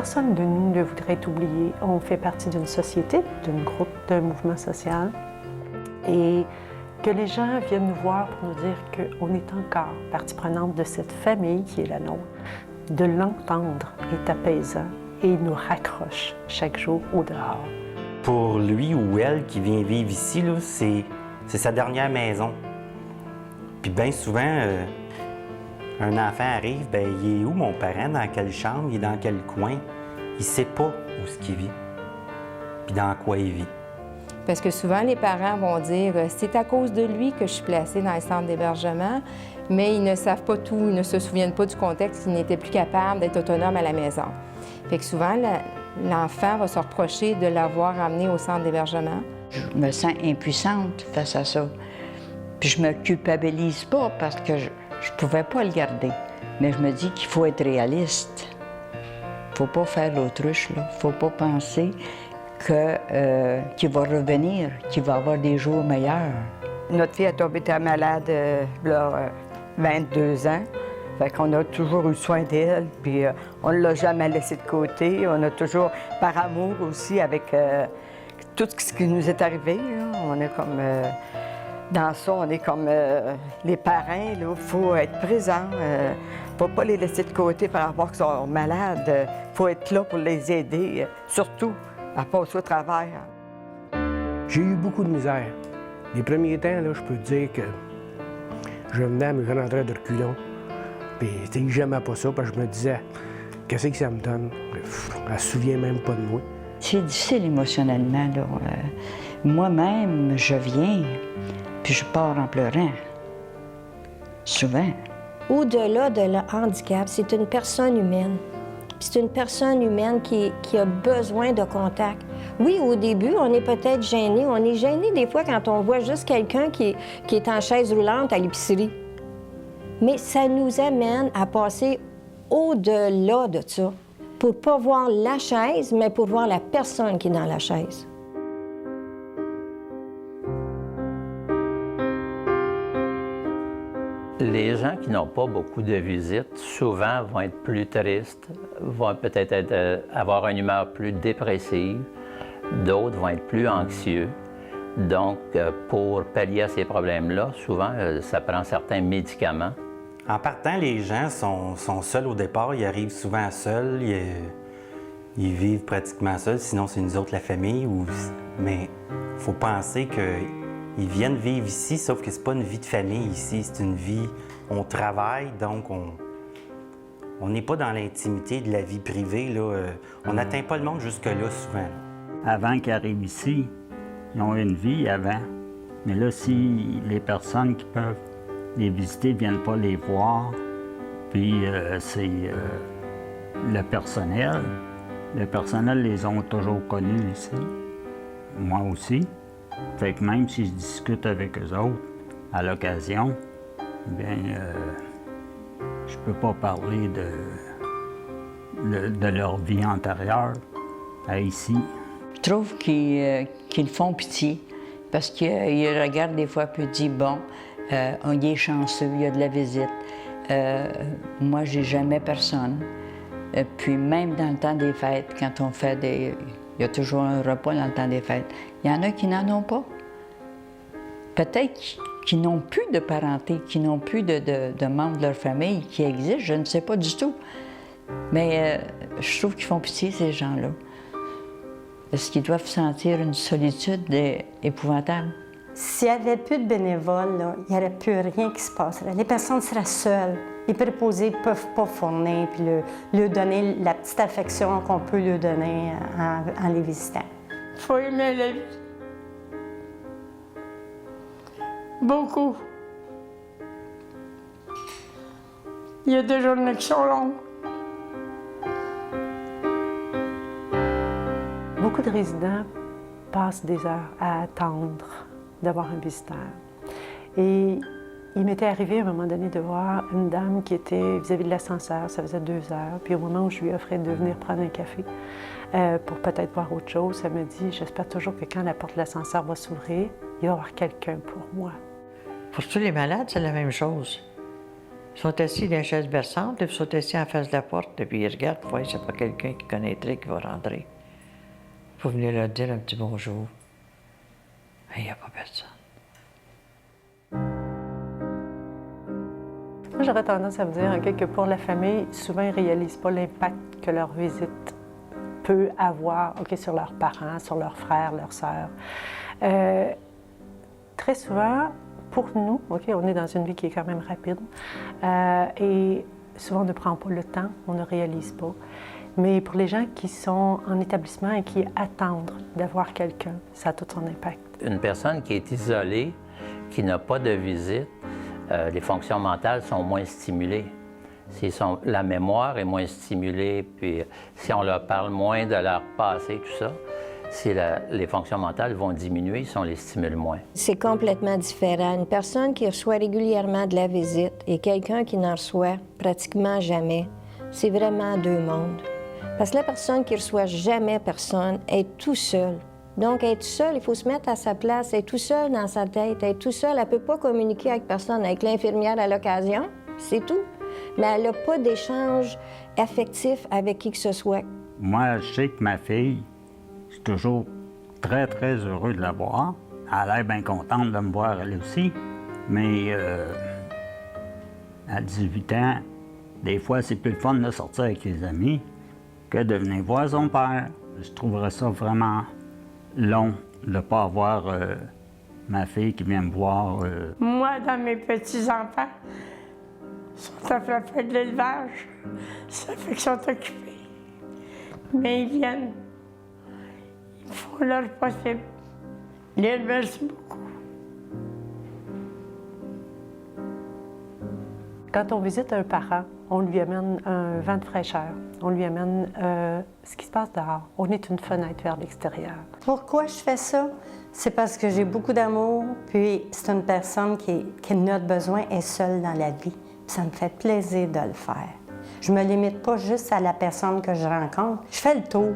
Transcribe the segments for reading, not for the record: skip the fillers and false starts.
personne de nous ne voudrait être oublié. On fait partie d'une société, d'un groupe, d'un mouvement social. Et que les gens viennent nous voir pour nous dire qu'on est encore partie prenante de cette famille qui est la nôtre. De l'entendre est apaisant et il nous raccroche chaque jour au dehors. Pour lui ou elle qui vient vivre ici, là, c'est sa dernière maison. Puis bien souvent, un enfant arrive, bien, il est où mon parent, dans quelle chambre, il est dans quel coin? Il ne sait pas où est-ce qu'il vit, puis dans quoi il vit. Parce que souvent, les parents vont dire « c'est à cause de lui que je suis placée dans les centres d'hébergement », mais ils ne savent pas tout, ils ne se souviennent pas du contexte, qu'ils n'étaient plus capables d'être autonomes à la maison. Fait que souvent, l'enfant va se reprocher de l'avoir amené au centre d'hébergement. Je me sens impuissante face à ça. Puis je me culpabilise pas parce que je pouvais pas le garder. Mais je me dis qu'il faut être réaliste. Faut pas faire l'autruche, là. Faut pas penser qu'il va revenir, qu'il va avoir des jours meilleurs. Notre fille a tombé malade il y a 22 ans. Fait qu'on a toujours eu soin d'elle, puis on ne l'a jamais laissée de côté. On a toujours, par amour aussi, avec tout ce qui nous est arrivé, là. On est comme, dans ça, on est comme les parrains, il faut être présent. Faut pas les laisser de côté par rapport qu'ils sont malades. Faut être là pour les aider, surtout à passer au travers. J'ai eu beaucoup de misère. Les premiers temps, là, je peux te dire que je venais, mais je rentrais de reculons. Puis j'aimais pas ça, parce que je me disais, qu'est-ce que ça me donne? Elle se souvient même pas de moi. C'est difficile émotionnellement, là. Moi-même, je viens, puis je pars en pleurant. Souvent. Au-delà de le handicap, c'est une personne humaine. C'est une personne humaine qui a besoin de contact. Oui, au début, on est peut-être gêné. On est gêné des fois quand on voit juste quelqu'un qui est en chaise roulante à l'épicerie. Mais ça nous amène à passer au-delà de ça, pour ne pas voir la chaise, mais pour voir la personne qui est dans la chaise. Les gens qui n'ont pas beaucoup de visites, souvent vont être plus tristes, vont peut-être avoir une humeur plus dépressive, d'autres vont être plus anxieux. Donc, pour pallier à ces problèmes-là, souvent, ça prend certains médicaments. En partant, les gens sont seuls au départ, ils arrivent souvent seuls, ils vivent pratiquement seuls, sinon c'est nous autres la famille. Mais il faut penser qu'ils viennent vivre ici, sauf que c'est pas une vie de famille ici, c'est une vie, on travaille, donc on n'est pas dans l'intimité de la vie privée, là. On n'atteint pas le monde jusque-là souvent. Avant qu'ils arrivent ici, ils ont une vie avant. Mais là, si les personnes qui peuvent les visiter ne viennent pas les voir, puis c'est le personnel. Le personnel les ont toujours connus ici. Moi aussi. Fait que même si je discute avec eux autres à l'occasion, bien, je peux pas parler de leur vie antérieure à ici. Je trouve qu'ils font pitié parce qu'ils regardent des fois et disent, bon, il est chanceux, il y a de la visite. Moi, j'ai jamais personne. Puis même dans le temps des fêtes, quand on fait il y a toujours un repas dans le temps des fêtes. Il y en a qui n'en ont pas. Peut-être qu'ils n'ont plus de parenté, qui n'ont plus de membres de leur famille qui existent, je ne sais pas du tout. Mais je trouve qu'ils font pitié, ces gens-là. Parce qu'ils doivent sentir une solitude épouvantable. S'il n'y avait plus de bénévoles, là, il n'y aurait plus rien qui se passerait. Les personnes seraient seules. Les préposés ne peuvent pas fournir puis leur donner la petite affection qu'on peut leur donner en les visitant. Il faut aimer la vie. Beaucoup. Il y a des journées qui sont longues. Beaucoup de résidents passent des heures à attendre d'avoir un visiteur. Et il m'était arrivé à un moment donné de voir une dame qui était vis-à-vis de l'ascenseur, ça faisait 2 heures, puis au moment où je lui offrais de venir prendre un café pour peut-être voir autre chose, elle me dit « J'espère toujours que quand la porte de l'ascenseur va s'ouvrir, il va y avoir quelqu'un pour moi. » Pour tous les malades, c'est la même chose. Ils sont assis dans une chaise berçante, puis ils sont assis en face de la porte, et puis ils regardent pour voir s'il n'y a pas quelqu'un qui connaîtrait qui va rentrer. Il faut venir leur dire un petit bonjour. Il n'y a pas personne. Moi, j'aurais tendance à vous dire que pour la famille, souvent, ils ne réalisent pas l'impact que leur visite peut avoir sur leurs parents, sur leurs frères, leurs sœurs. Très souvent, pour nous, on est dans une vie qui est quand même rapide et souvent on ne prend pas le temps, on ne réalise pas. Mais pour les gens qui sont en établissement et qui attendent d'avoir quelqu'un, ça a tout son impact. Une personne qui est isolée, qui n'a pas de visite, les fonctions mentales sont moins stimulées. La mémoire est moins stimulée, puis si on leur parle moins de leur passé, tout ça, les fonctions mentales vont diminuer si on les stimule moins. C'est complètement différent. Une personne qui reçoit régulièrement de la visite et quelqu'un qui n'en reçoit pratiquement jamais, c'est vraiment deux mondes. Parce que la personne qui reçoit jamais personne est tout seul. Donc, être seul, il faut se mettre à sa place, être tout seul dans sa tête, être tout seul. Elle ne peut pas communiquer avec personne, avec l'infirmière à l'occasion, c'est tout. Mais elle n'a pas d'échange affectif avec qui que ce soit. Moi, je sais que ma fille, je suis toujours très, très heureux de la voir. Elle a l'air bien contente de me voir, elle aussi. Mais à 18 ans, des fois, c'est plus le fun de sortir avec les amis que de venir voir son père. Je trouverais ça vraiment long de ne pas avoir ma fille qui vient me voir. Moi, dans mes petits-enfants, sont à faire de l'élevage. Ça fait qu'ils sont occupés. Mais ils viennent. Ils font leur possible. Ils les remercient beaucoup. Quand on visite un parent, on lui amène un vent de fraîcheur. On lui amène ce qui se passe dehors. On est une fenêtre vers l'extérieur. Pourquoi je fais ça? C'est parce que j'ai beaucoup d'amour, puis c'est une personne qui notre besoin est seule dans la vie. Ça me fait plaisir de le faire. Je me limite pas juste à la personne que je rencontre. Je fais le tour.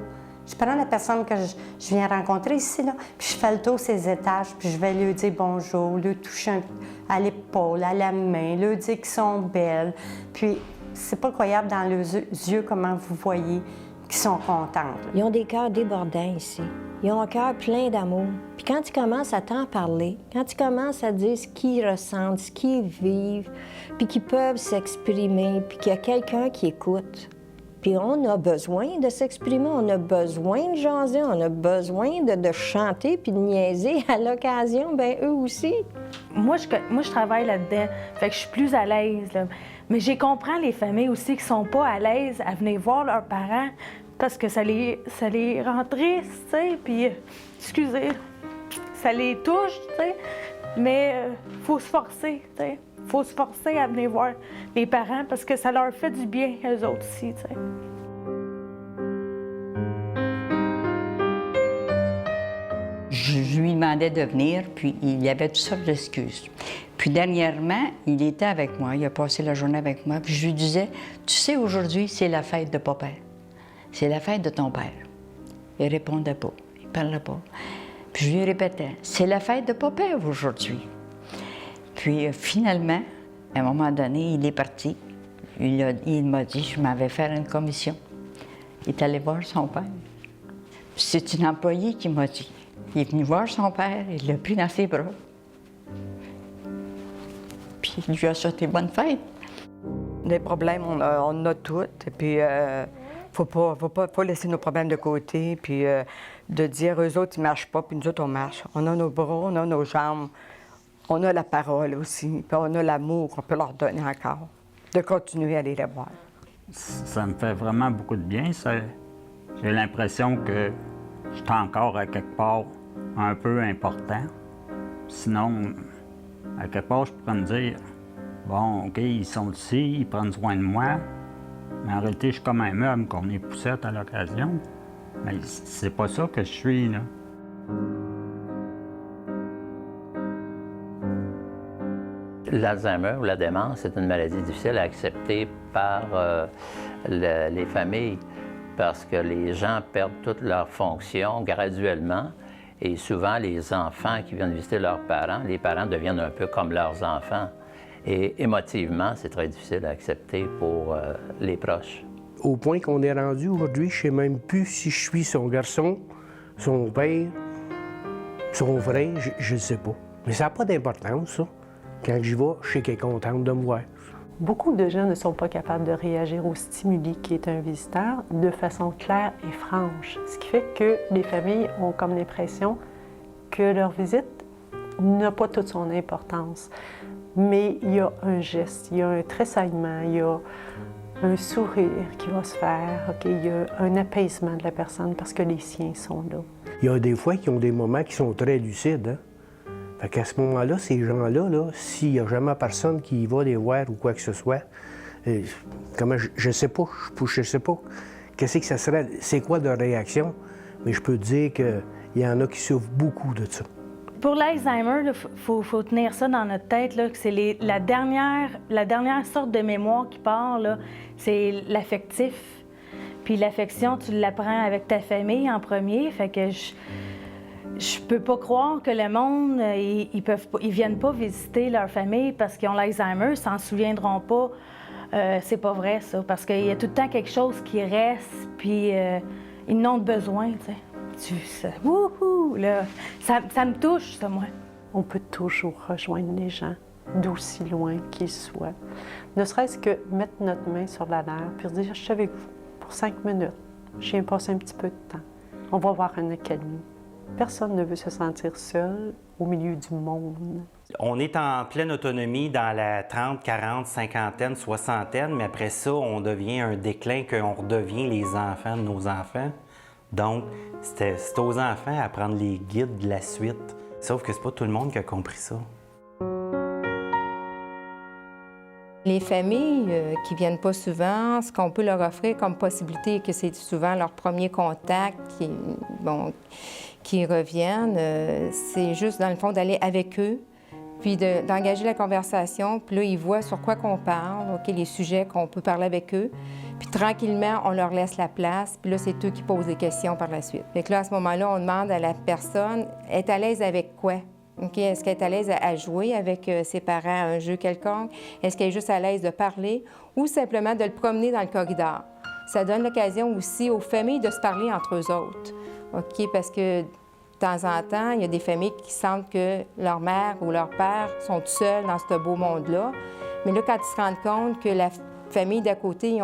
Je prends la personne que je viens rencontrer ici, là, puis je fais le tour ses étages, puis je vais lui dire bonjour, lui toucher à l'épaule, à la main, lui dire qu'ils sont belles. Puis c'est pas croyable dans leurs yeux comment vous voyez qu'ils sont contentes. Ils ont des cœurs débordants ici. Ils ont un cœur plein d'amour. Puis quand ils commencent à t'en parler, quand ils commencent à dire ce qu'ils ressentent, ce qu'ils vivent, puis qu'ils peuvent s'exprimer, puis qu'il y a quelqu'un qui écoute, puis on a besoin de s'exprimer, on a besoin de jaser, on a besoin de chanter puis de niaiser à l'occasion, bien eux aussi. Moi, je travaille là-dedans, fait que je suis plus à l'aise, là. Mais j'ai compris les familles aussi qui sont pas à l'aise à venir voir leurs parents parce que ça les rend tristes, tu sais, puis, excusez, ça les touche, tu sais, mais faut se forcer, tu sais. Faut se forcer à venir voir les parents parce que ça leur fait du bien, eux autres aussi, tu sais. Je lui demandais de venir, puis il y avait toutes sortes d'excuses. Puis dernièrement, il était avec moi, il a passé la journée avec moi, puis je lui disais, tu sais, aujourd'hui, c'est la fête de papa. C'est la fête de ton père. Il répondait pas, il parlait pas. Puis je lui répétais, c'est la fête de papa aujourd'hui. Puis finalement, à un moment donné, il est parti. Il m'a dit, je m'en vais faire une commission. Il est allé voir son père. C'est une employée qui m'a dit. Il est venu voir son père, il l'a pris dans ses bras. Puis il lui a souhaité bonne fête. Des problèmes, on en a toutes. Et puis, faut pas laisser nos problèmes de côté. Puis, de dire, eux autres, ils marchent pas, puis nous autres, on marche. On a nos bras, on a nos jambes. On a la parole aussi, puis on a l'amour qu'on peut leur donner encore, de continuer à aller les voir. Ça me fait vraiment beaucoup de bien. J'ai l'impression que je suis encore à quelque part un peu important. Sinon, à quelque part, je pourrais me dire, bon, OK, ils sont ici, ils prennent soin de moi, mais en réalité, je suis comme un meuble qu'on est poussette à l'occasion. Mais c'est pas ça que je suis, là. L'Alzheimer ou la démence, c'est une maladie difficile à accepter par les familles parce que les gens perdent toutes leurs fonctions graduellement et souvent les enfants qui viennent visiter leurs parents, les parents deviennent un peu comme leurs enfants. Et émotivement, c'est très difficile à accepter pour les proches. Au point qu'on est rendu aujourd'hui, je ne sais même plus si je suis son garçon, son père, son frère, je ne sais pas. Mais ça n'a pas d'importance, ça. Quand j'y vais, je sais qu'elle est contente de me voir. Beaucoup de gens ne sont pas capables de réagir au stimuli qui est un visiteur de façon claire et franche, ce qui fait que les familles ont comme l'impression que leur visite n'a pas toute son importance. Mais il y a un geste, il y a un tressaillement, il y a un sourire qui va se faire, OK? Il y a un apaisement de la personne parce que les siens sont là. Il y a des fois qui ont des moments qui sont très lucides, hein? Fait qu'à ce moment-là, ces gens-là, là, s'il n'y a jamais personne qui y va les voir ou quoi que ce soit, comment je sais pas, je sais pas qu'est-ce que ça serait, c'est quoi leur réaction, mais je peux te dire qu'il y en a qui souffrent beaucoup de ça. Pour l'Alzheimer, il faut tenir ça dans notre tête, là, que c'est la dernière sorte de mémoire qui part, là, c'est l'affectif. Puis l'affection, tu l'apprends avec ta famille en premier, fait que je peux pas croire que le monde, ils viennent pas visiter leur famille parce qu'ils ont l'Alzheimer, ils s'en souviendront pas. C'est pas vrai, ça, parce qu'il y a tout le temps quelque chose qui reste, puis ils n'ont besoin, tu sais. Wouhou, là, ça me touche, ça, moi. On peut toujours rejoindre les gens, d'aussi loin qu'ils soient. Ne serait-ce que mettre notre main sur la leur, puis dire « Je suis avec vous pour 5 minutes. Je viens passer un petit peu de temps. On va avoir une accalmie. » Personne ne veut se sentir seul au milieu du monde. On est en pleine autonomie dans la 30, 40, cinquantaine, soixantaine, mais après ça, on devient un déclin qu'on redevient les enfants de nos enfants. Donc, c'est aux enfants à prendre les guides de la suite. Sauf que c'est pas tout le monde qui a compris ça. Les familles qui ne viennent pas souvent, ce qu'on peut leur offrir comme possibilité, que c'est souvent leur premier contact qui reviennent, c'est juste, dans le fond, d'aller avec eux, puis d'engager la conversation. Puis là, ils voient sur quoi qu'on parle, OK, les sujets qu'on peut parler avec eux. Puis tranquillement, on leur laisse la place. Puis là, c'est eux qui posent des questions par la suite. Fait que là, à ce moment-là, on demande à la personne, est à l'aise avec quoi? OK, est-ce qu'elle est à l'aise à jouer avec ses parents à un jeu quelconque? Est-ce qu'elle est juste à l'aise de parler? Ou simplement de le promener dans le corridor? Ça donne l'occasion aussi aux familles de se parler entre eux autres. OK, parce que de temps en temps, il y a des familles qui sentent que leur mère ou leur père sont tout seuls dans ce beau monde-là. Mais là, quand ils se rendent compte que la famille d'à côté,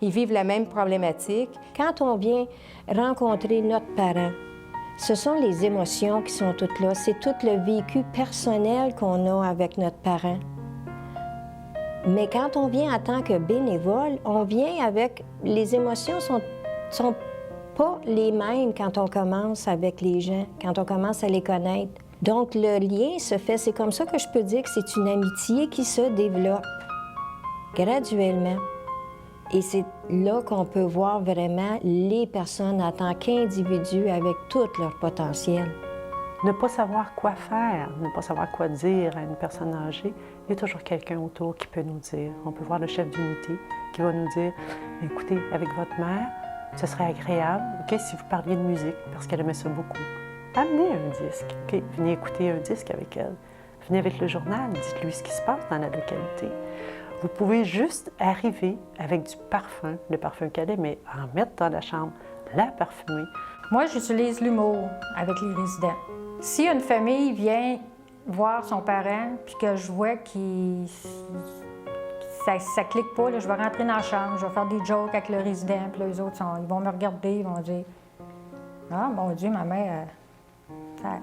ils vivent la même problématique. Quand on vient rencontrer notre parent, ce sont les émotions qui sont toutes là. C'est tout le vécu personnel qu'on a avec notre parent. Mais quand on vient en tant que bénévole, on vient avec... Les émotions sont pas les mêmes quand on commence avec les gens, quand on commence à les connaître. Donc, le lien se fait. C'est comme ça que je peux dire que c'est une amitié qui se développe graduellement. Et c'est là qu'on peut voir vraiment les personnes en tant qu'individus avec tout leur potentiel. Ne pas savoir quoi faire, ne pas savoir quoi dire à une personne âgée, il y a toujours quelqu'un autour qui peut nous dire. On peut voir le chef d'unité qui va nous dire « Écoutez, avec votre mère, ce serait agréable, OK, si vous parliez de musique, parce qu'elle aimait ça beaucoup. Amenez un disque, OK, venez écouter un disque avec elle. Venez avec le journal, dites-lui ce qui se passe dans la localité. » Vous pouvez juste arriver avec du parfum, le parfum qu'elle aimait, en mettre dans la chambre, la parfumer. Moi, j'utilise l'humour avec les résidents. Si une famille vient voir son parent, puis que je vois qu'il ça clique pas, là, je vais rentrer dans la chambre, je vais faire des jokes avec le résident, puis là, les autres, ils vont me regarder, ils vont dire « Ah, mon Dieu, ma mère...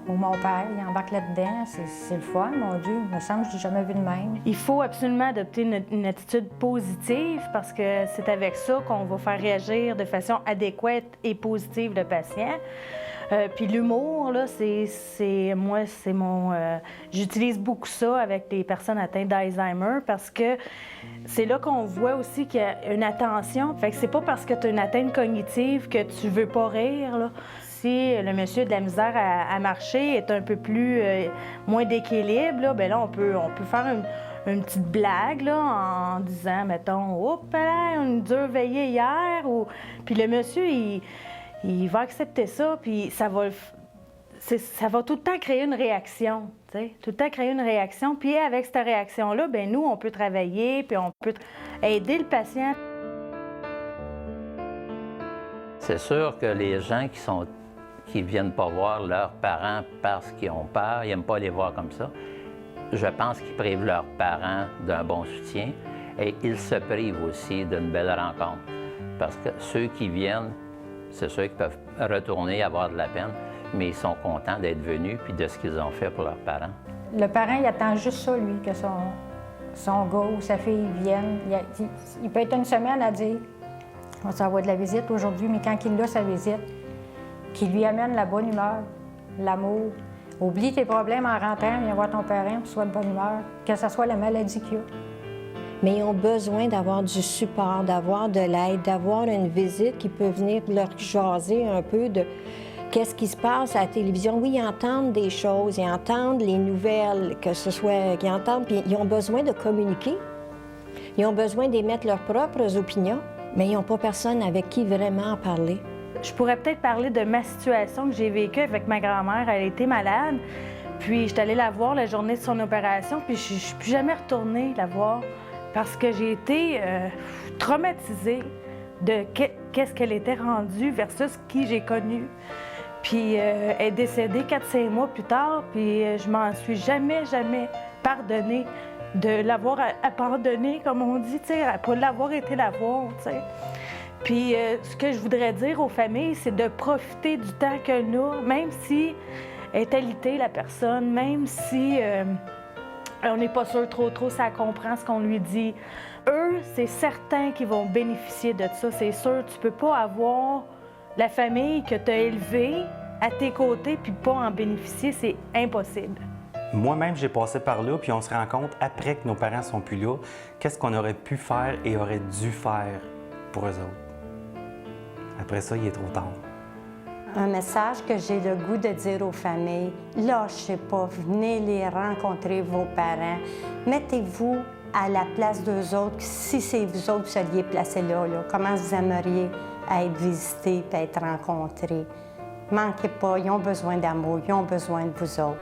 ou mon père, il embarque là-dedans, c'est le fun, mon Dieu, il me semble que je n'ai jamais vu de même. » Il faut absolument adopter une attitude positive parce que c'est avec ça qu'on va faire réagir de façon adéquate et positive le patient. Puis l'humour, là, j'utilise beaucoup ça avec les personnes atteintes d'Alzheimer parce que c'est là qu'on voit aussi qu'il y a une attention. Fait que c'est pas parce que tu as une atteinte cognitive que tu veux pas rire, là. Si le monsieur a de la misère à marcher, est un peu plus moins d'équilibre, là, bien là, on peut faire une petite blague là, en disant, mettons, « Oups, une dure veillée hier », puis le monsieur, il va accepter ça, puis ça va ça va tout le temps créer une réaction, tu sais, tout le temps créer une réaction. Puis avec cette réaction-là, bien, nous, on peut travailler, puis on peut aider le patient. C'est sûr que les gens qui viennent pas voir leurs parents parce qu'ils ont peur, ils n'aiment pas les voir comme ça, je pense qu'ils privent leurs parents d'un bon soutien et ils se privent aussi d'une belle rencontre. Parce que ceux qui viennent, c'est ceux qui peuvent retourner et avoir de la peine, mais ils sont contents d'être venus puis de ce qu'ils ont fait pour leurs parents. Le parent, il attend juste ça, lui, que son gars ou sa fille vienne. Il peut être une semaine à dire « On s'envoie de la visite aujourd'hui », mais quand il a sa visite, qu'il lui amène la bonne humeur, l'amour. Oublie tes problèmes en rentrant, viens voir ton parent, puis sois de bonne humeur, que ce soit la maladie qu'il a. Mais ils ont besoin d'avoir du support, d'avoir de l'aide, d'avoir une visite qui peut venir leur jaser un peu de qu'est-ce qui se passe à la télévision. Oui, ils entendent des choses, ils entendent les nouvelles, que ce soit qu'ils entendent, puis ils ont besoin de communiquer. Ils ont besoin d'émettre leurs propres opinions, mais ils n'ont pas personne avec qui vraiment en parler. Je pourrais peut-être parler de ma situation que j'ai vécue avec ma grand-mère. Elle était malade, puis je suis allée la voir la journée de son opération, puis je ne suis plus jamais retournée la voir parce que j'ai été traumatisée de qu'est-ce qu'elle était rendue versus qui j'ai connu. Puis elle est décédée 4-5 mois plus tard, puis je m'en suis jamais pardonnée de l'avoir abandonnée, comme on dit, tu sais, pas l'avoir été la voir, tu sais. Puis ce que je voudrais dire aux familles, c'est de profiter du temps qu'elles ont, même si est alitée la personne, même si on n'est pas sûr trop ça comprend ce qu'on lui dit. Eux, c'est certain qu'ils vont bénéficier de ça, c'est sûr. Tu peux pas avoir la famille que tu as élevée à tes côtés puis pas en bénéficier, c'est impossible. Moi-même, j'ai passé par là, puis on se rend compte, après que nos parents sont plus là, qu'est-ce qu'on aurait pu faire et aurait dû faire pour eux autres. Après ça, il est trop tard. Un message que j'ai le goût de dire aux familles, lâchez pas, venez les rencontrer, vos parents. Mettez-vous à la place d'eux autres, si c'est vous autres qui seriez placés là, comment vous aimeriez être visités et être rencontrés. Manquez pas, ils ont besoin d'amour, ils ont besoin de vous autres.